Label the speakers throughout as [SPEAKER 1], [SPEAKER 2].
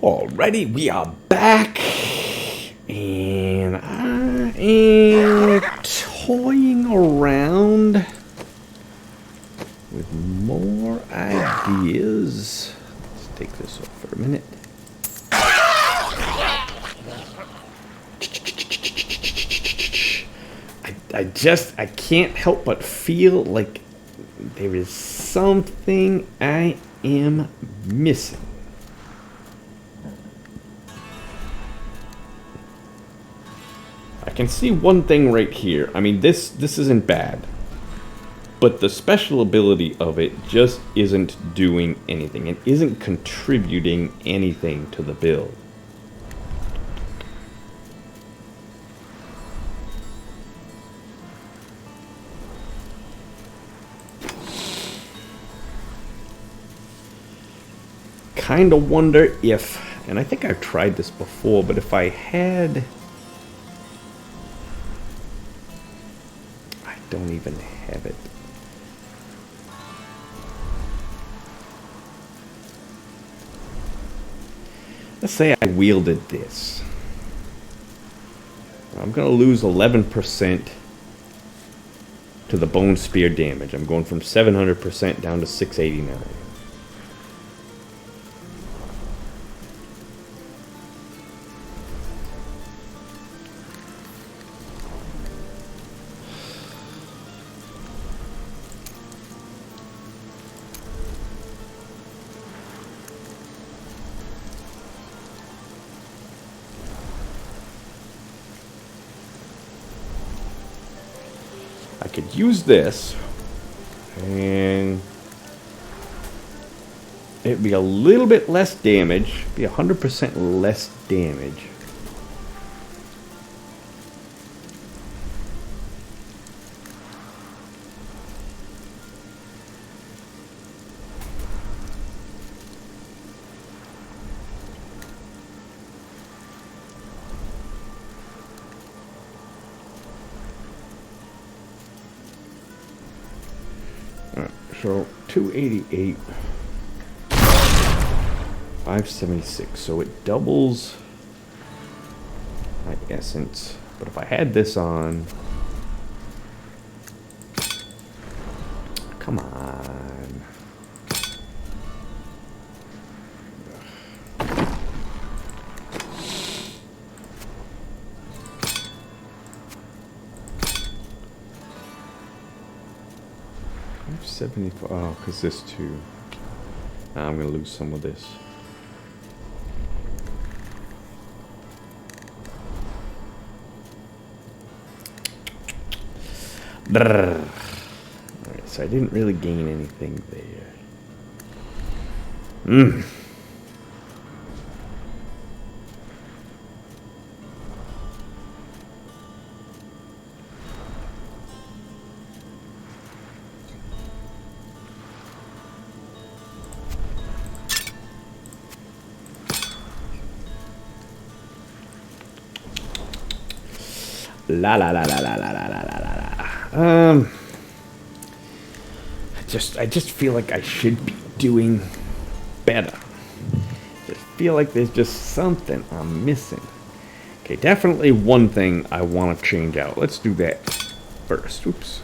[SPEAKER 1] Alrighty, we are back, and I am toying around with more ideas. Let's take this off for a minute. I can't help but feel like there is something I am missing. I can see one thing right here. I mean, this isn't bad, but the special ability of it just isn't doing anything. It isn't contributing anything to the build. Kind of wonder if, and I think I've tried this before, but if I had... I don't even have it. Let's say I wielded this. I'm going to lose 11% to the bone spear damage. I'm going from 700% down to 689. I could use this, and it'd be a little bit less damage, be 100% less damage. So 288, 576. So it doubles my essence. But if I had this on, come on. 74. Oh, because this too. I'm going to lose some of this. Alright, so I didn't really gain anything there. La la la la la la la la la la. I just feel like I should be doing better. I feel like there's just something I'm missing. Okay, definitely one thing I want to change out. Let's do that first. Oops.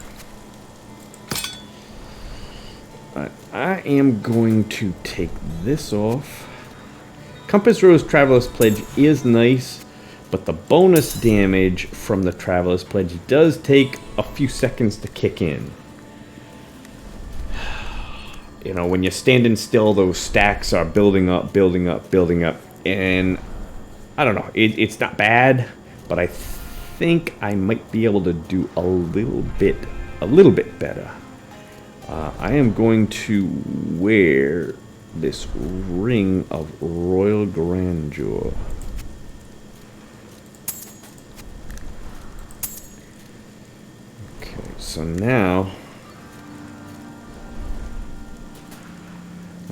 [SPEAKER 1] I am going to take this off. Compass Rose Traveler's Pledge is nice, but the bonus damage from the Traveler's Pledge does take a few seconds to kick in. You know, when you're standing still, those stacks are building up, building up, building up. And I don't know, it's not bad, but I think I might be able to do a little bit better. I am going to wear this Ring of Royal Grandeur. Okay, so now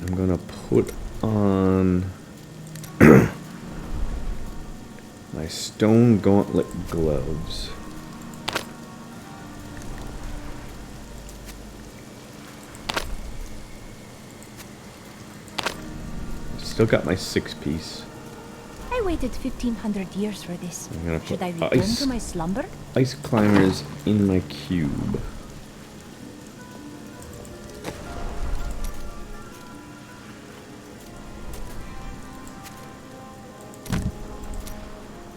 [SPEAKER 1] I'm gonna put on my stone gauntlet gloves. Still got my 6-piece.
[SPEAKER 2] waited 1500 years for this.
[SPEAKER 1] I'm gonna
[SPEAKER 2] Should
[SPEAKER 1] put
[SPEAKER 2] I return
[SPEAKER 1] ice,
[SPEAKER 2] to my slumber?
[SPEAKER 1] ice climbers in my cube.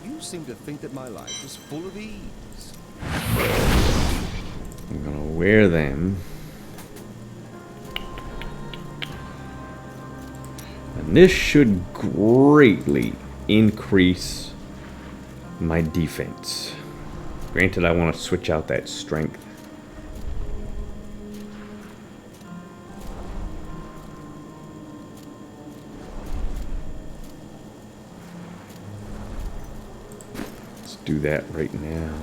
[SPEAKER 3] You seem to think that my life is full of ease.
[SPEAKER 1] I'm gonna wear them. And this should greatly increase my defense. Granted, I want to switch out that strength. Let's do that right now.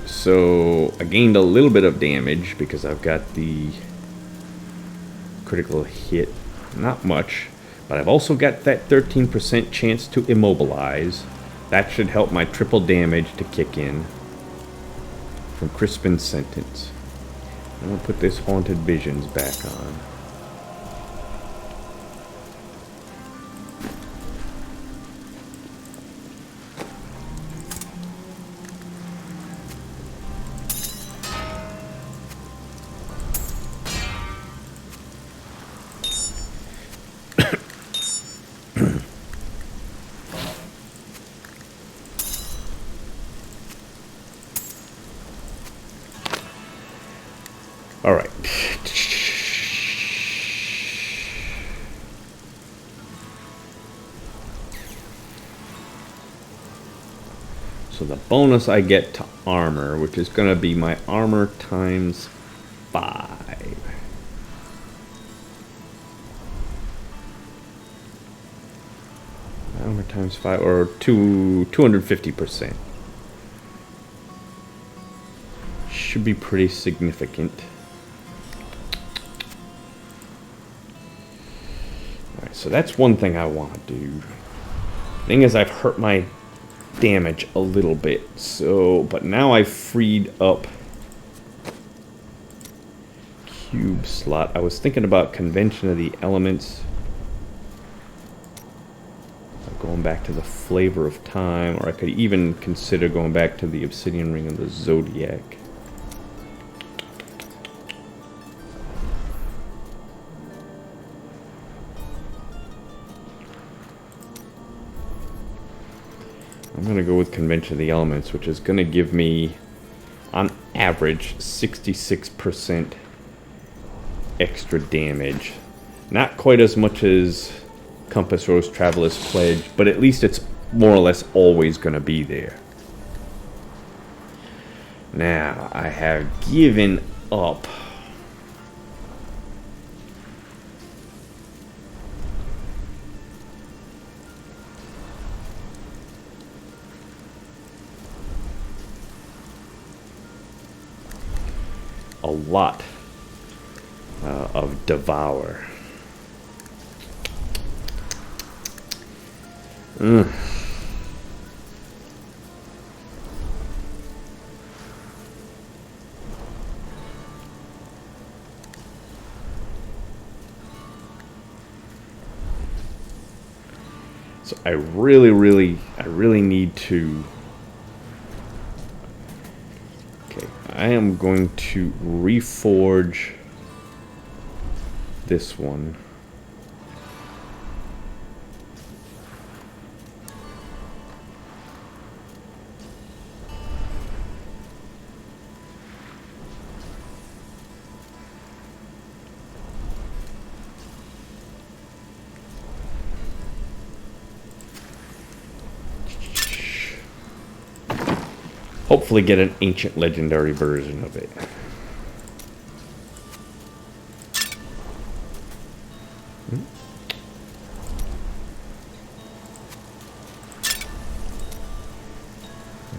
[SPEAKER 1] So I gained a little bit of damage because I've got the critical hit. Not much, but I've also got that 13% chance to immobilize. That should help my triple damage to kick in from Crispin's sentence. I'm going to put this Haunted Visions back on. All right. So the bonus I get to armor, which is going to be my armor times 5. Armor times 5, or 250%. Should be pretty significant. Alright, so that's one thing I want to do. Thing is, I've hurt my damage a little bit, so, but now I've freed up cube slot. I was thinking about Convention of the Elements, going back to the Flavor of Time, or I could even consider going back to the Obsidian Ring of the Zodiac. I'm going to go with Convention of the Elements, which is going to give me, on average, 66% extra damage. Not quite as much as Compass Rose Traveler's Pledge, but at least it's more or less always going to be there. Now, I have given up a lot of Devour. So I really need to. Okay, I am going to reforge this one. Hopefully get an ancient legendary version of it.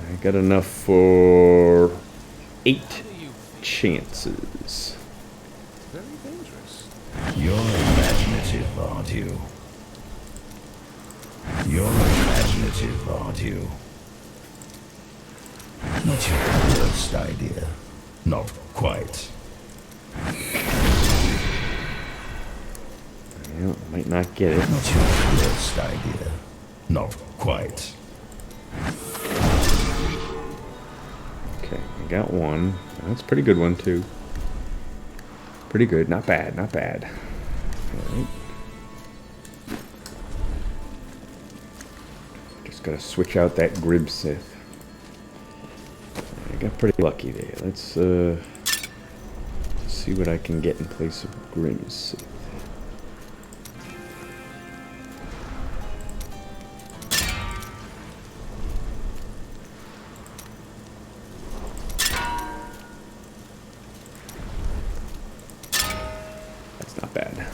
[SPEAKER 1] I got enough for 8 chances.
[SPEAKER 3] Very dangerous.
[SPEAKER 4] You're imaginative, aren't you? You're imaginative, aren't you? Not your worst idea. Not quite.
[SPEAKER 1] Yeah, might not get it.
[SPEAKER 4] Not your worst idea. Not quite.
[SPEAKER 1] Okay, I got one. That's a pretty good one, too. Pretty good. Not bad, not bad. Alright. Just gotta switch out that Grib Sith. I got pretty lucky there. Let's see what I can get in place of Grim Sith. That's not bad.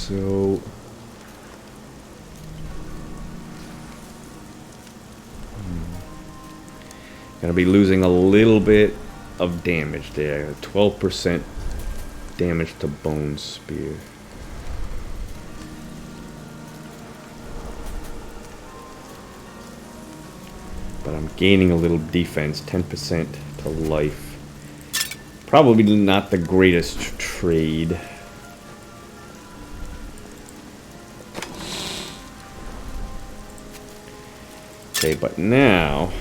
[SPEAKER 1] So gonna be losing a little bit of damage there. 12% damage to Bone Spear. But I'm gaining a little defense, 10% to life. Probably not the greatest trade. Okay, but now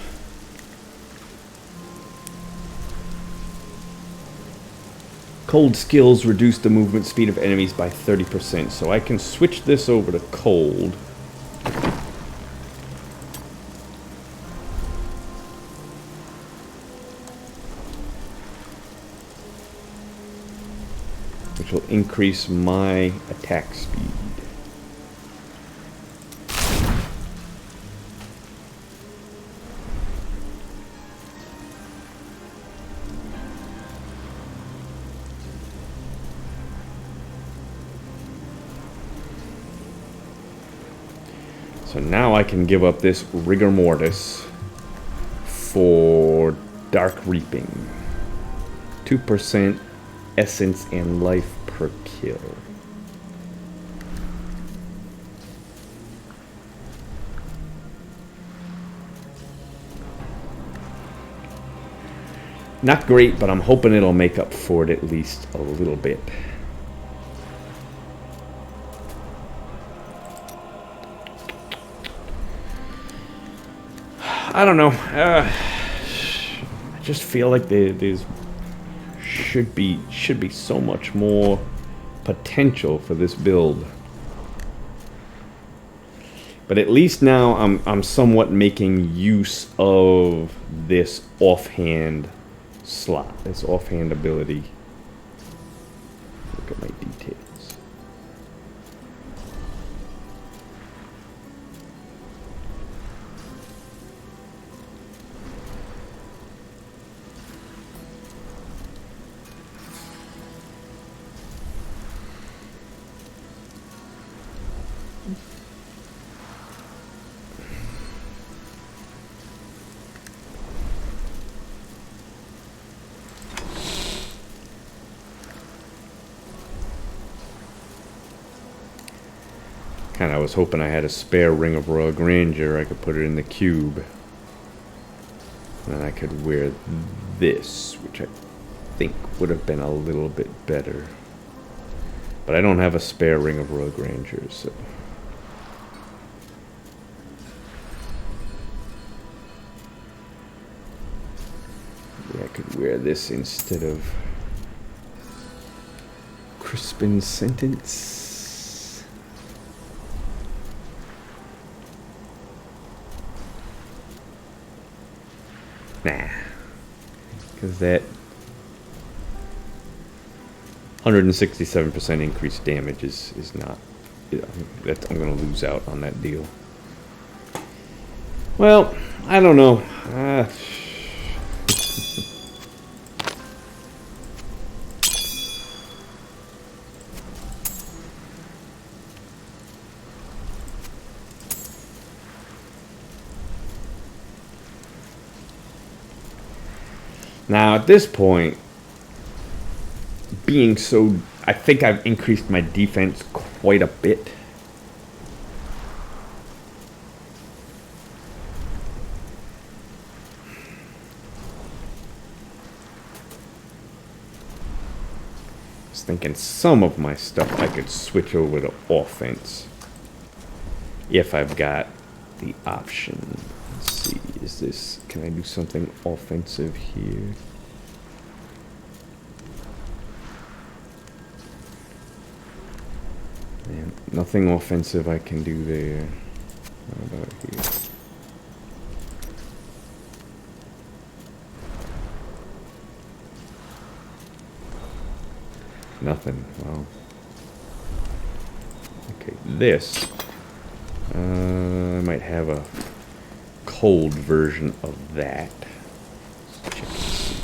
[SPEAKER 1] cold skills reduce the movement speed of enemies by 30%, so I can switch this over to cold. Which will increase my attack speed. So now I can give up this Rigor Mortis for Dark Reaping. 2% essence and life per kill. Not great, but I'm hoping it'll make up for it at least a little bit. I don't know. I just feel like there's should be so much more potential for this build. But at least now I'm somewhat making use of this offhand slot, this offhand ability. Look at my details. I was hoping I had a spare Ring of Royal Grandeur. I could put it in the cube. And then I could wear this, which I think would have been a little bit better. But I don't have a spare Ring of Royal Grandeur, so... maybe I could wear this instead of Crispin's Sentence. Nah, because that 167% increased damage is not. That I'm gonna lose out on that deal. Well, I don't know. Now, at this point, being so... I think I've increased my defense quite a bit. I was thinking some of my stuff I could switch over to offense. If I've got the option. Let's see, is this... Can I do something offensive here? Man, nothing offensive I can do there. What about here? Nothing. Wow. Okay, this. I might have a cold version of that. Let's check and see.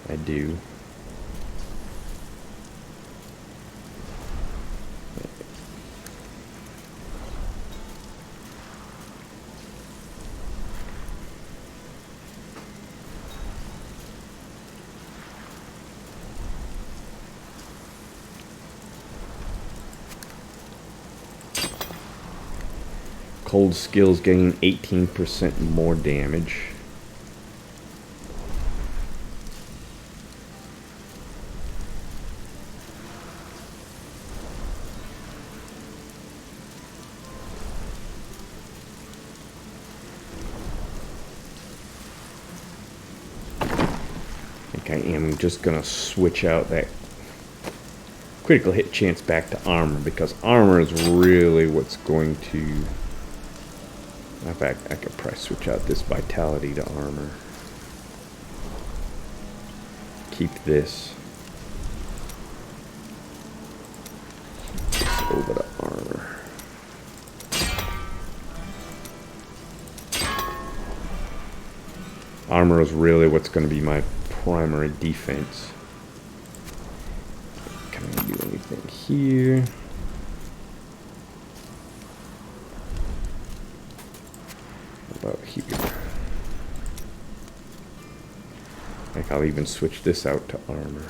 [SPEAKER 1] I do. Cold skills gain 18% more damage. I think I am just gonna switch out that critical hit chance back to armor, because armor is really what's going to... In fact, I could probably switch out this vitality to armor. Keep this. Over to armor. Armor is really what's going to be my primary defense. Can I do anything here? About here. I think I'll even switch this out to armor.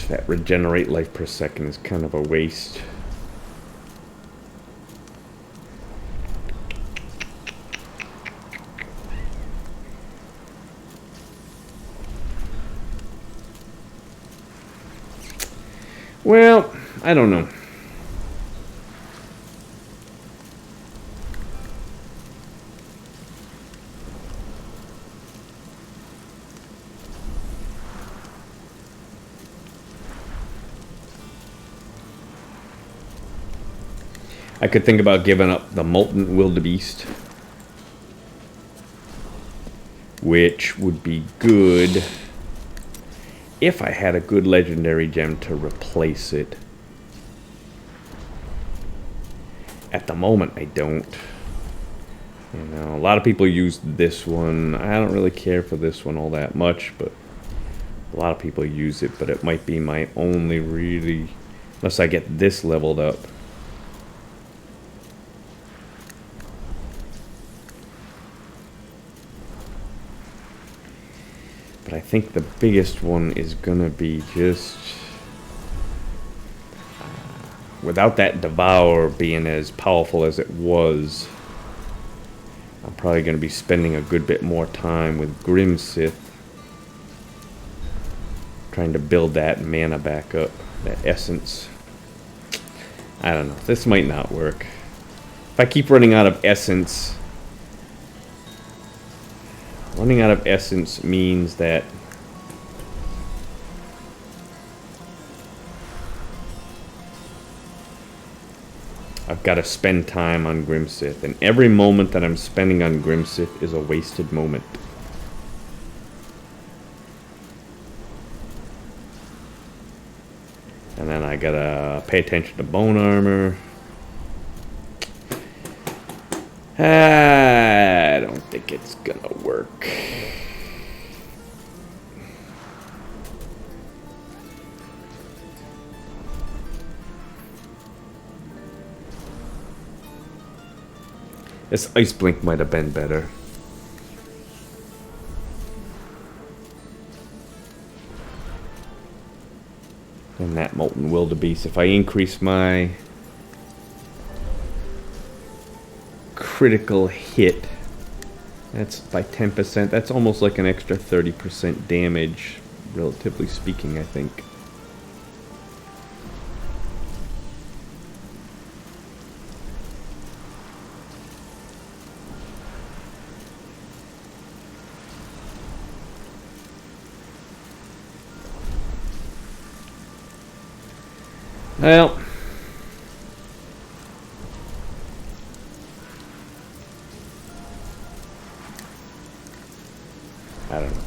[SPEAKER 1] That regenerate life per second is kind of a waste. Well, I don't know. I could think about giving up the Molten Wildebeest, which would be good if I had a good legendary gem to replace it. At the moment, I don't. You know, a lot of people use this one. I don't really care for this one all that much, but a lot of people use it, but it might be my only really... Unless I get this leveled up. But I think the biggest one is gonna be just... without that Devour being as powerful as it was, I'm probably gonna be spending a good bit more time with Grim Sith, trying to build that mana back up, that essence. I don't know, this might not work. If I keep running out of essence... Running out of essence means that I've got to spend time on Grimsith, and every moment that I'm spending on Grimsith is a wasted moment. And then I gotta pay attention to bone armor. I don't think it's gonna work. This ice blink might have been better. And that molten wildebeest. If I increase my critical hit, that's by 10%. That's almost like an extra 30% damage, relatively speaking, I think. Well, I don't know.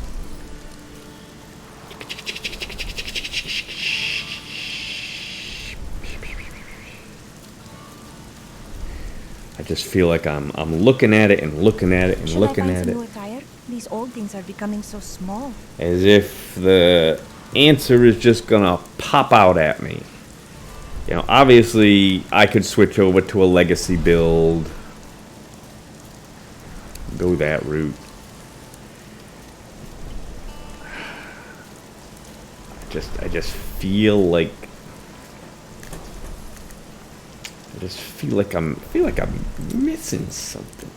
[SPEAKER 1] I just feel like I'm looking at it and looking at it and looking at it.
[SPEAKER 2] More tire? These old things are becoming so small.
[SPEAKER 1] As if the answer is just gonna pop out at me. You know, obviously, I could switch over to a legacy build. Go that route. I just feel like I'm missing something.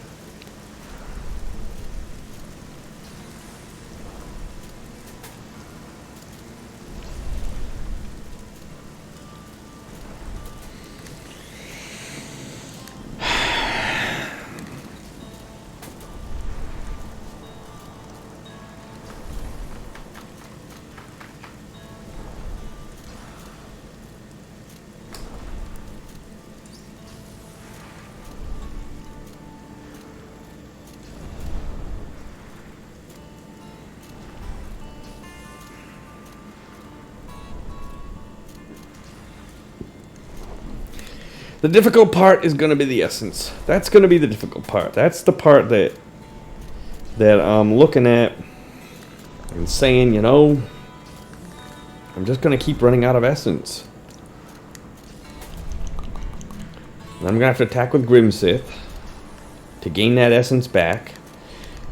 [SPEAKER 1] The difficult part is going to be the essence. That's going to be the difficult part. That's the part that I'm looking at and saying, you know, I'm just going to keep running out of essence. And I'm going to have to attack with Grimsith to gain that essence back.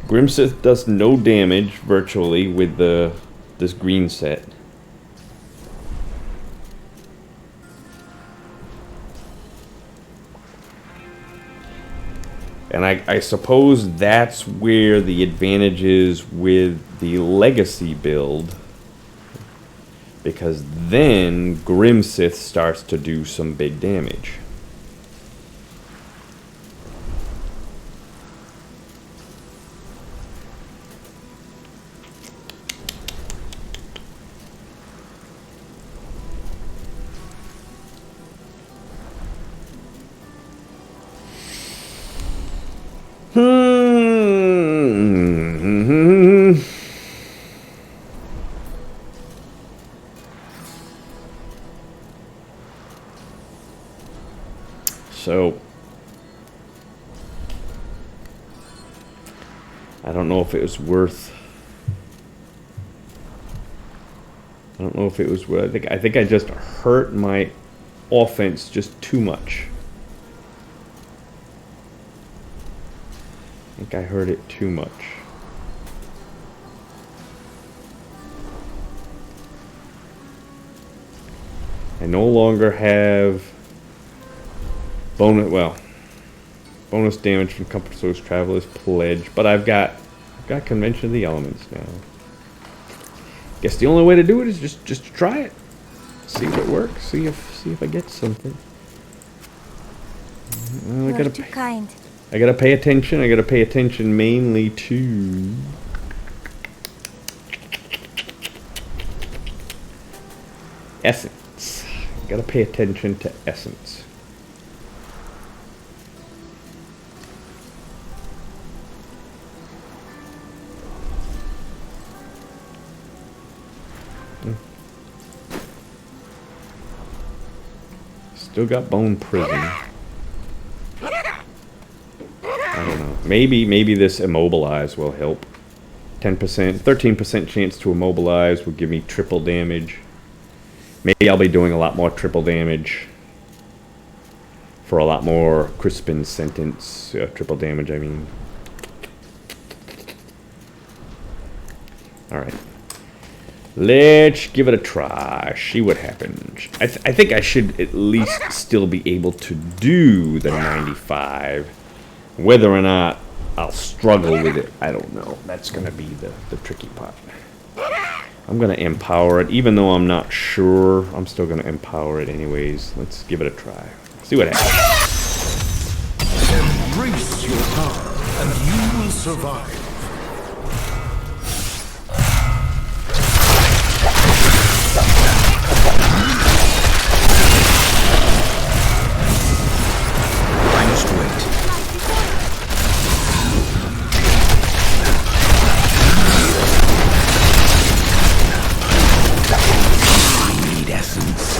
[SPEAKER 1] Grimsith does no damage virtually with this green set. And I suppose that's where the advantage is with the legacy build. Because then Grimsith starts to do some big damage. So I don't know if it was worth. I don't know if it was worth. I think I just hurt my offense just too much. I think I hurt it too much. I no longer have bonus damage from Compass's Traveler's Pledge, but I've got Convention of the Elements now. Guess the only way to do it is just to try it, see if it works, see if I get something. Well,
[SPEAKER 2] You're too kind.
[SPEAKER 1] I gotta pay attention. I gotta pay attention mainly to essence. I gotta pay attention to essence. Still got bone prison. I don't know. Maybe this immobilize will help. 10%, 13% chance to immobilize will give me triple damage. Maybe I'll be doing a lot more triple damage for a lot more Crispin sentence. Triple damage, I mean. Alright. Let's give it a try. See what happens. I think I should at least still be able to do the 95. Whether or not I'll struggle with it, I don't know. That's going to be the tricky part. I'm going to empower it. Even though I'm not sure, I'm still going to empower it anyways. Let's give it a try. See what happens.
[SPEAKER 4] Embrace your power, and you will survive.
[SPEAKER 3] I must wait. I need essence.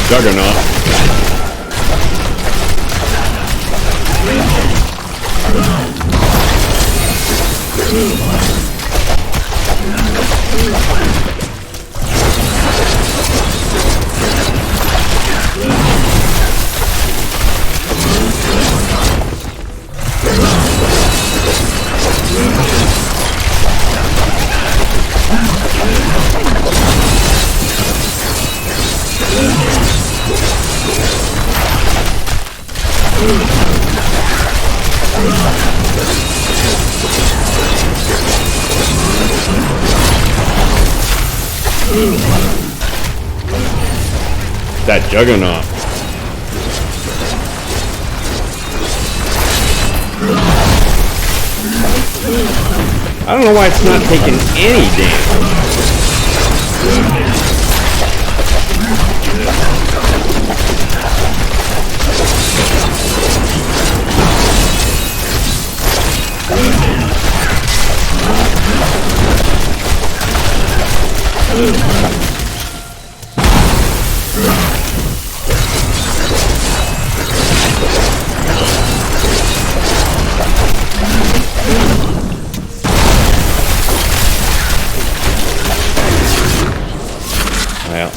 [SPEAKER 1] Juggernaut. That Juggernaut. I don't know why it's not taking any damage. Well,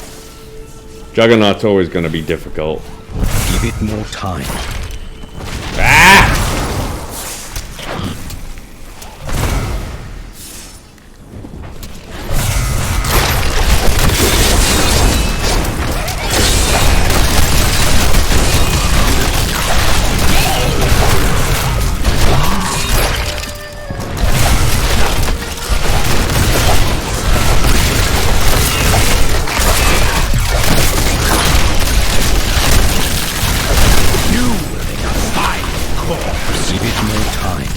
[SPEAKER 1] Juggernaut's always going to be difficult.
[SPEAKER 3] Give it more time.
[SPEAKER 1] Ah!
[SPEAKER 3] Give it more time.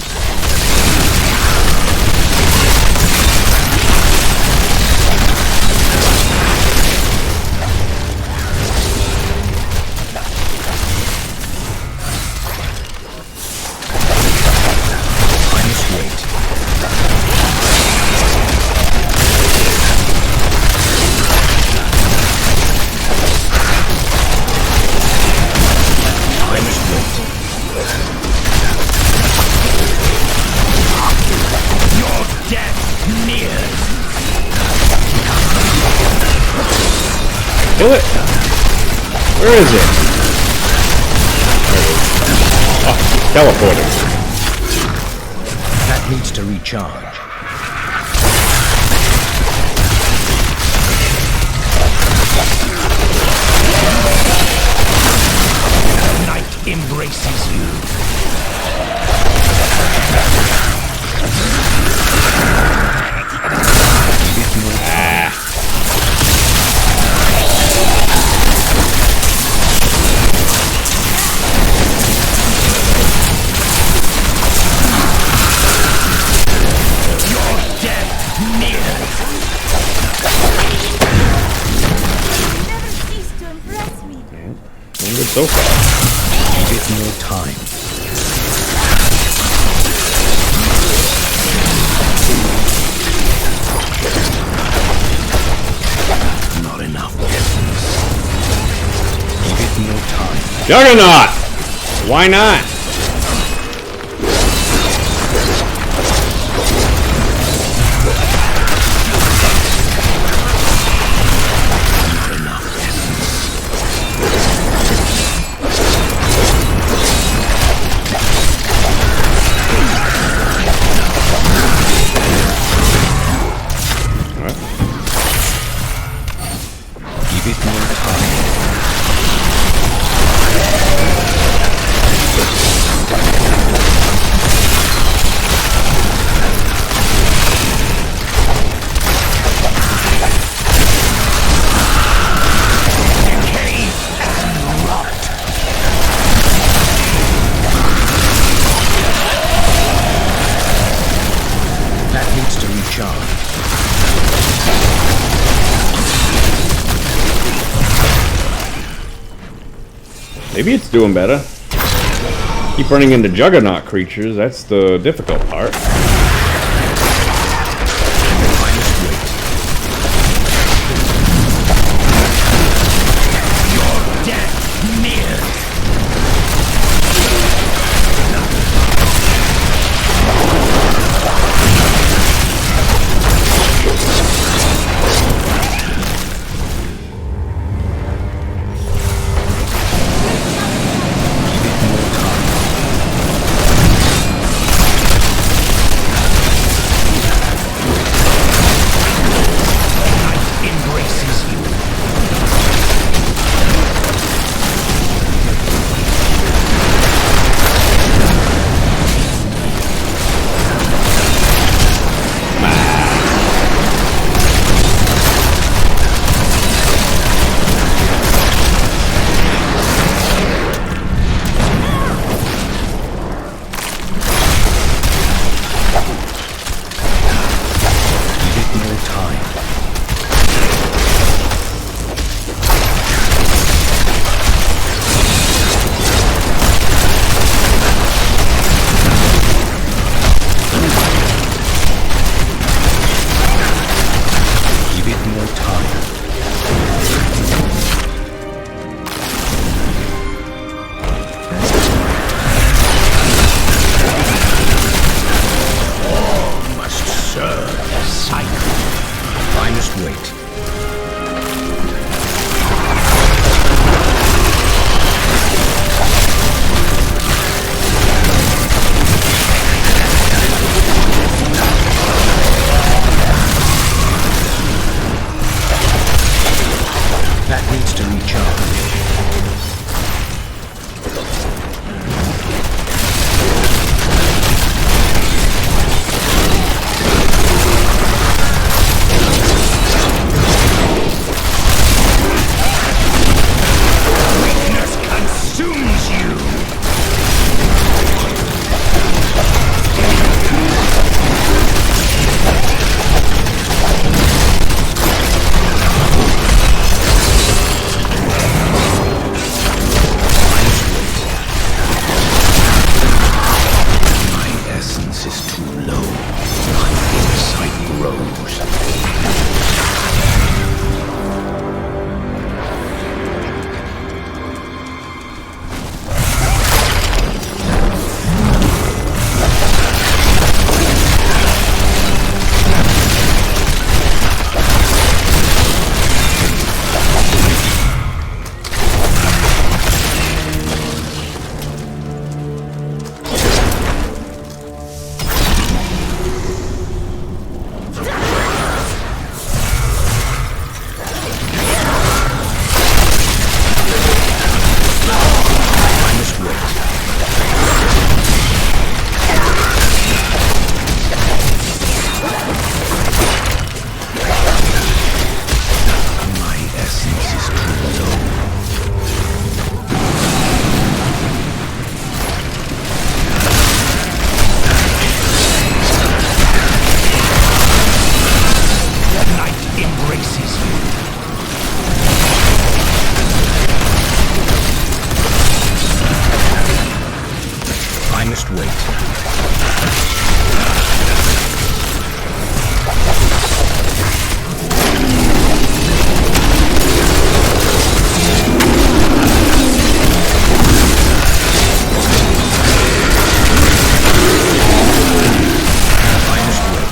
[SPEAKER 3] I must wait. I must wait. Your death nears.
[SPEAKER 1] Kill it! Where is it? There it is. Oh, teleported.
[SPEAKER 3] That needs to recharge. Night embraces you.
[SPEAKER 1] so far.
[SPEAKER 3] Give it more time. Not enough essence. Give it more time.
[SPEAKER 1] Juggernaut! Why not?
[SPEAKER 3] Not enough essence. Give it more time. That needs to recharge.
[SPEAKER 1] Maybe it's doing better. Keep running into Juggernaut creatures, that's the difficult part.
[SPEAKER 3] I must wait. Your death nears. finest weight.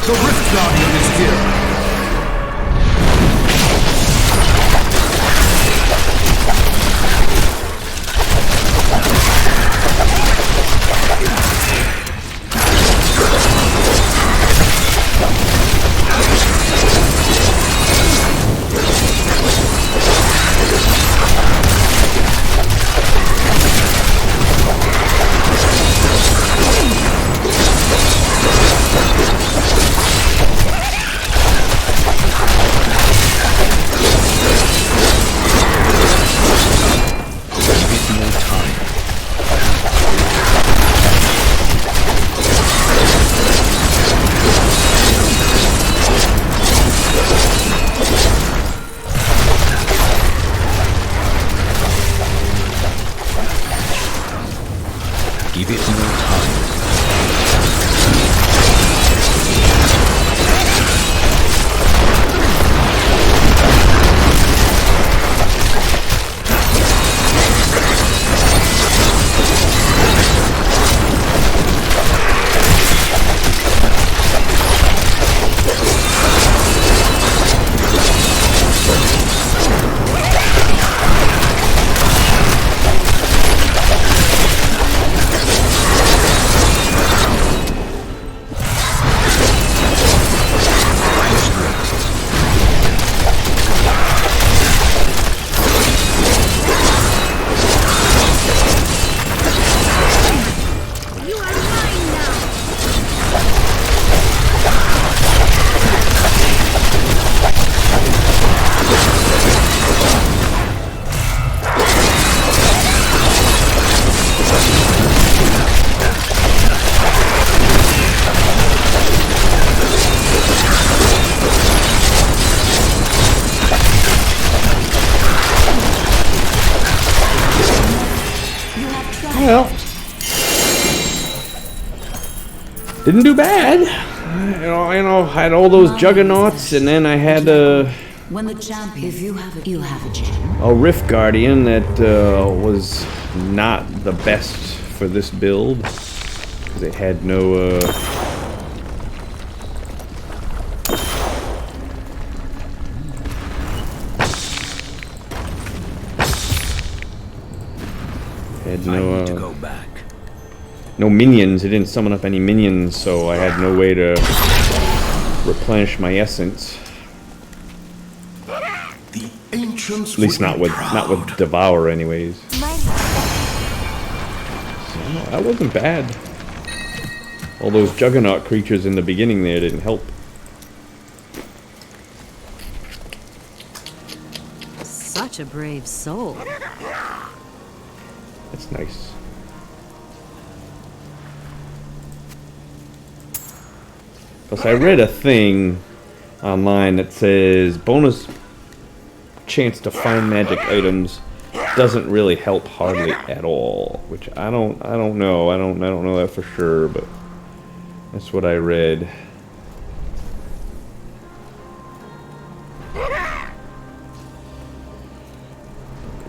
[SPEAKER 5] The Rift Guardian is here!
[SPEAKER 3] Give it more time.
[SPEAKER 1] Well, didn't do bad. You know, I had all those juggernauts, and then I had
[SPEAKER 6] When the champion, if you have a gem.
[SPEAKER 1] a Rift Guardian that was not the best for this build, because it had no had
[SPEAKER 3] I need to
[SPEAKER 1] no
[SPEAKER 3] go back.
[SPEAKER 1] no minions. It didn't summon up any minions, so I had no way to replenish my essence.
[SPEAKER 5] The ancients
[SPEAKER 1] At least not with Devour, anyways.
[SPEAKER 2] My
[SPEAKER 1] No, that wasn't bad. All those Juggernaut creatures in the beginning there didn't help.
[SPEAKER 6] Such a brave soul.
[SPEAKER 1] That's nice. Plus, I read a thing online that says bonus chance to find magic items doesn't really help hardly at all, which I don't know. I don't know that for sure, but that's what I read.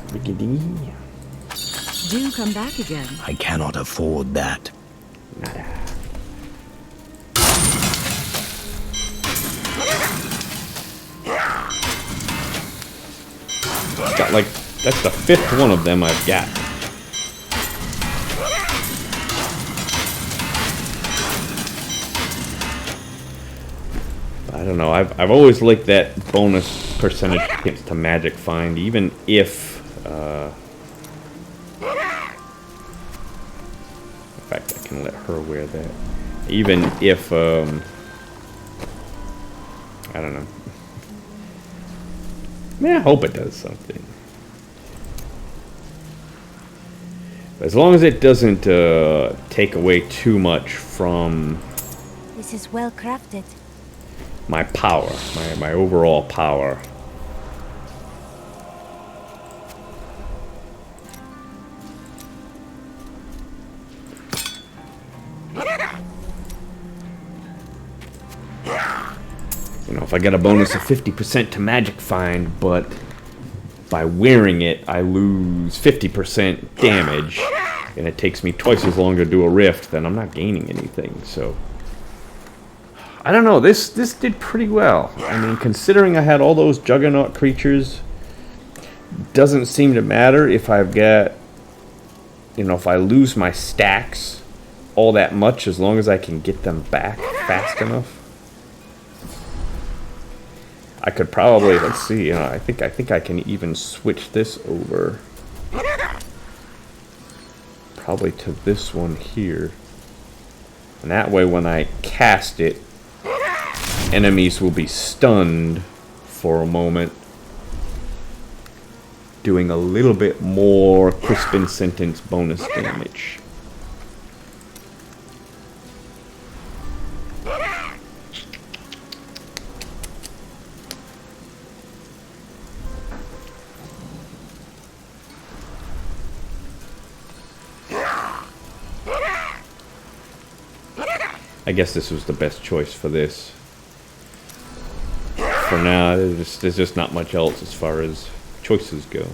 [SPEAKER 1] Riggedy.
[SPEAKER 6] Do come back again.
[SPEAKER 3] I cannot afford that.
[SPEAKER 1] Nada. Got like, that's the 5th one of them I've got. I don't know. I've always liked that bonus percentage hits to magic find, even if in fact, I can let her wear that. Even if I don't know. I mean, I hope it does something. As long as it doesn't take away too much from
[SPEAKER 2] This is well crafted.
[SPEAKER 1] my power, my overall power. You know, if I get a bonus of 50% to magic find, but by wearing it, I lose 50% damage, and it takes me twice as long to do a rift, then I'm not gaining anything, so... I don't know, this did pretty well. I mean, considering I had all those Juggernaut creatures, doesn't seem to matter if I've got... You know, if I lose my stacks all that much, as long as I can get them back fast enough. I could probably, let's see, you know, I think I can even switch this over. Probably to this one here. And that way when I cast it, enemies will be stunned for a moment, doing a little bit more Crispin Sentence bonus damage. I guess this was the best choice for this. For now, there's just not much else as far as choices go.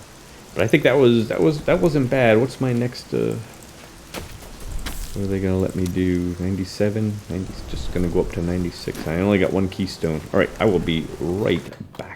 [SPEAKER 1] But I think that wasn't bad. What's my next? What are they gonna let me do? 97? 90, just gonna go up to 96. I only got one keystone. All right, I will be right back.